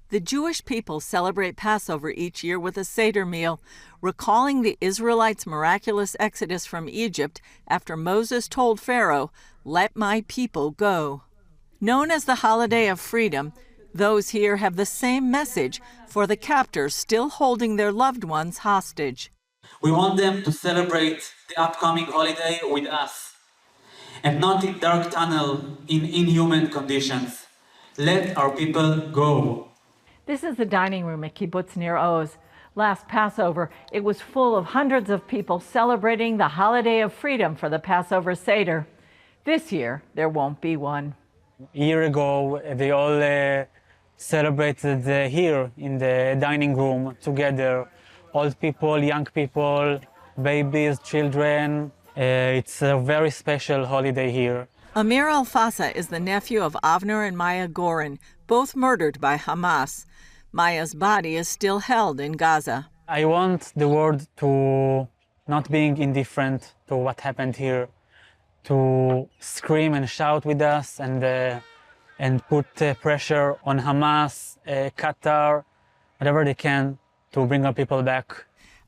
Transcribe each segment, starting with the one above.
The Jewish people celebrate Passover each year with a Seder meal, recalling the Israelites' miraculous exodus from Egypt after Moses told Pharaoh, "Let my people go." Known as the holiday of freedom, those here have the same message for the captors still holding their loved ones hostage. We want them to celebrate the upcoming holiday with us, and not in dark tunnel in inhuman conditions. Let our people go. This is the dining room at Kibbutz Nir Oz. Last Passover, it was full of hundreds of people celebrating the holiday of freedom for the Passover Seder. This year, there won't be one. A year ago, they all celebrated here in the dining room together. Old people, young people, babies, children. It's a very special holiday here. Amir Al-Fasa is the nephew of Avner and Maya Goren, both murdered by Hamas. Maya's body is still held in Gaza. I want the world to not being indifferent to what happened here, to scream and shout with us and put pressure on Hamas, Qatar, whatever they can to bring our people back.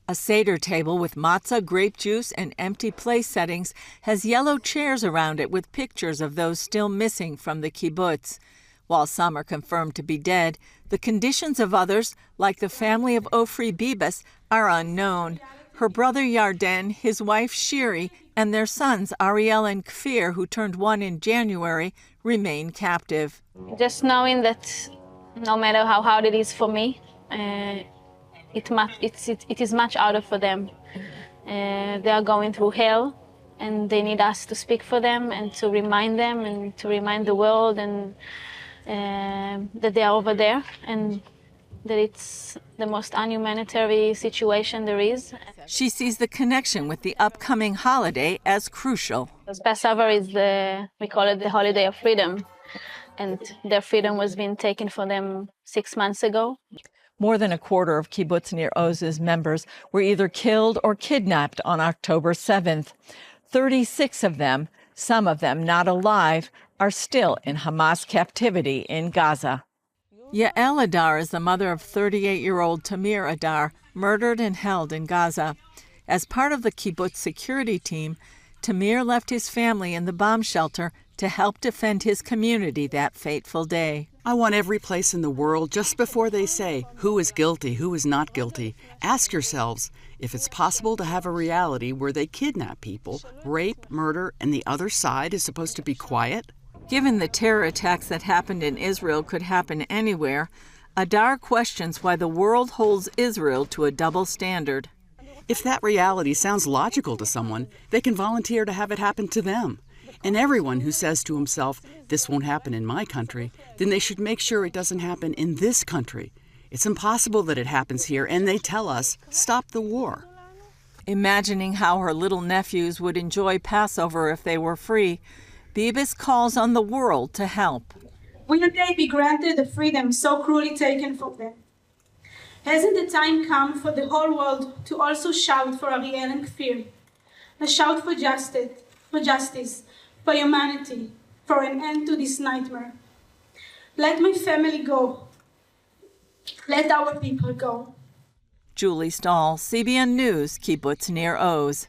A Seder table with matzah, grape juice, and empty place settings has yellow chairs around it with pictures of those still missing from the kibbutz. While some are confirmed to be dead, the conditions of others, like the family of Ofri Bibas, are unknown. Her brother Yarden, his wife Shiri, and their sons Ariel and Kfir, who turned 1 in January, remain captive. Just knowing that no matter how hard it is for me, it is much harder for them. They are going through hell, and they need us to speak for them and to remind them and to remind the world and that they are over there and that it's the most unhumanitarian situation there is. She sees the connection with the upcoming holiday as crucial. Passover is we call it the holiday of freedom, and their freedom was being taken from them 6 months ago. More than a quarter of Kibbutz Nir Oz's members were either killed or kidnapped on October 7th. 36 of them, some of them not alive, are still in Hamas captivity in Gaza. Yael Adar is the mother of 38-year-old Tamir Adar, murdered and held in Gaza. As part of the kibbutz security team, Tamir left his family in the bomb shelter to help defend his community that fateful day. I want every place in the world, just before they say who is guilty, who is not guilty, ask yourselves if it's possible to have a reality where they kidnap people, rape, murder, and the other side is supposed to be quiet? Given the terror attacks that happened in Israel could happen anywhere, Adar questions why the world holds Israel to a double standard. If that reality sounds logical to someone, they can volunteer to have it happen to them. And everyone who says to himself, this won't happen in my country, then they should make sure it doesn't happen in this country. It's impossible that it happens here, and they tell us, stop the war. Imagining how her little nephews would enjoy Passover if they were free, Bibas calls on the world to help. Will they be granted the freedom so cruelly taken from them? Hasn't the time come for the whole world to also shout for Ariel and Kfir, a shout for justice, for humanity, for an end to this nightmare? Let my family go. Let our people go. Julie Stahl, CBN News, Kibbutz Nir Oz.